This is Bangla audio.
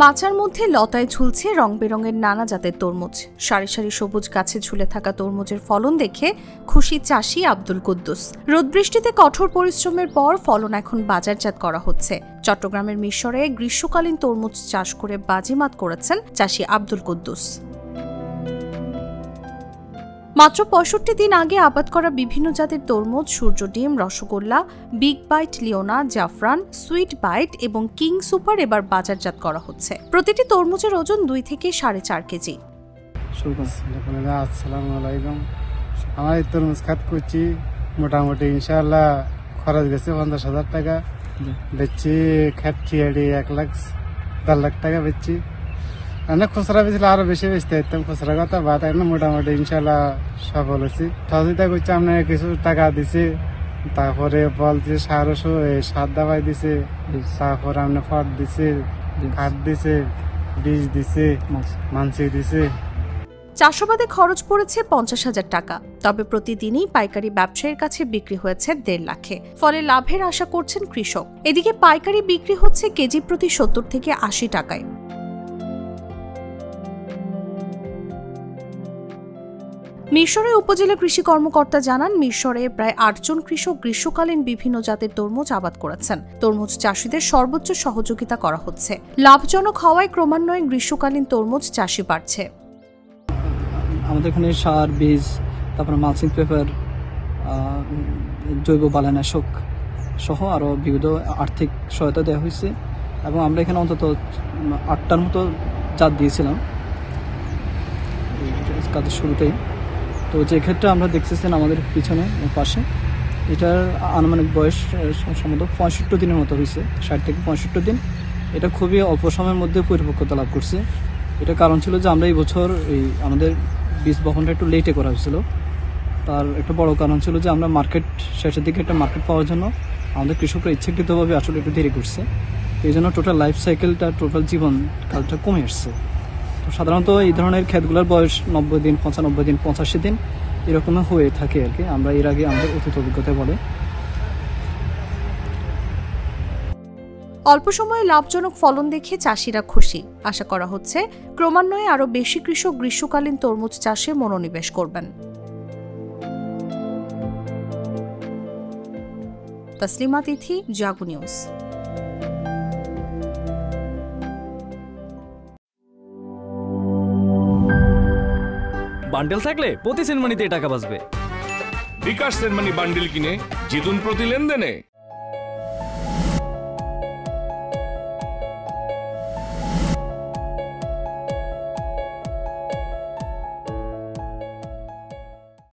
মাচার মধ্যে লতায় ঝুলছে রং বেরঙের নানা জাতের তরমুজ। সারি সারি সবুজ গাছে ঝুলে থাকা তরমুজের ফলন দেখে খুশি চাষি আব্দুল কুদ্দুস। রোদ বৃষ্টিতে কঠোর পরিশ্রমের পর ফলন এখন বাজারজাত করা হচ্ছে। চট্টগ্রামের মিরসরে গ্রীষ্মকালীন তরমুজ চাষ করে বাজিমাত করেছেন চাষি আব্দুল কুদ্দুস। মাত্র ৬৫ দিন আগে আবাদ করা বিভিন্ন জাতের তরমুজ সূর্য ডিম, রসগোল্লা, বিগ বাইট, লিওনা, জাফরান, সুইট বাইট এবং কিং সুপার এবার বাজারজাত করা হচ্ছে। প্রতিটি তরমুজের ওজন ২ থেকে ৪.৫ কেজি। আসসালামু আলাইকুম। আমার এই তরমুজ খাত করছি, মোটামুটি ইনশাআল্লাহ খরচ গেছে ৫০,০০০ টাকা। বেচছি খাচ্ছি ১,০০,০০০ লাখ টাকা বেচছি। খুচরা বেচলে আরো বেশি বেচতে হতাম, খুচরা কথা বাদ। এখন মোটামুটি ইনশাল্লাহ সফল হয়েছি। সহযোগিতা করছে, আপনার কিছু টাকা দিছে, তারপরে বলছে সার দাবাই দিছে, তারপরে আপনার ফট দিছে, খাদ দিছে, বীজ দিছে, মানসি দিছে। চাষাবাদে খরচ পড়েছে ৫০,০০০ টাকা। তবে প্রতিদিনই পাইকারি ব্যবসায়ীর কাছে বিক্রি হয়েছে ১.৫ লাখে। ফলে লাভের আশা করছেন কৃষক। এদিকে পাইকারি বিক্রি হচ্ছে কেজি প্রতি ৭০ থেকে ৮০ টাকায়। মিরসরে উপজেলা কৃষি কর্মকর্তা জানান, মিরসরে প্রায় ৮ জন কৃষক গ্রীষ্মকালীন বিভিন্ন জাতের তরমুজ আবাদ করেছেন। তরমুজ চাষিদের সর্বোচ্চ সহযোগিতা করা হচ্ছে। লাভজনক হওয়ায় ক্রমান্বয়ে গ্রীষ্মকালীন তরমুজ চাষি বাড়ছে। আমাদের এখানে সার, বীজ, তারপরে মালচিং পেপার, জৈব বালানাশক সহ আরও বিবিধ আর্থিক সহায়তা দেওয়া হয়েছে এবং আমরা এখানে অন্তত ৮টার মতো জাত দিয়েছিলাম কাজের শুরুতেই। তো যে ক্ষেত্রে আমরা দেখতেছেন আমাদের পিছনে পাশে, এটার আনুমানিক বয়স সম্ভবত ৬৫ দিনের মতো হয়েছে, ৬০ থেকে ৬৫ দিন। এটা খুবই অল্প সময়ের মধ্যে পরিপক্কতা লাভ করছে। এটার কারণ ছিল যে আমরা এই বছর আমাদের বীজ বপনটা একটু লেটে করা হয়েছিল। তার একটা বড় কারণ ছিল যে আমরা মার্কেট শেষের দিকে একটা মার্কেট পাওয়ার জন্য আমাদের কৃষকরা ইচ্ছাকৃতভাবে আসলে একটু দেরি করছে। তো এই জন্য টোটাল লাইফ সাইকেলটা, টোটাল জীবনকালটা কমে আসছে। তো সাধারণত এই ধরনের ক্ষেতগুলোর বয়স ৯০ দিন, ৯৫ দিন, ৮৫ দিন এরকম হয়ে থাকে আর কি। আমরা এর আগে আমাদের অতীত অভিজ্ঞতায় বলে অল্প সময়ে লাভজনক ফলন দেখে চাষিরা খুশি। আশা করা হচ্ছে ক্রমান্বয়ে আরও বেশি কৃষক গ্রীষ্মকালীন তরমুজ চাষে মনোনিবেশ করবেন। তসলিমা তিথি, জাগো নিউজ। বান্ডেল থাকলে প্রতি সেনমানিতে টাকা বাঁচবে। বিকাশ সেনমানি বান্ডেল কিনে জিতুন প্রতি লেনদেনে।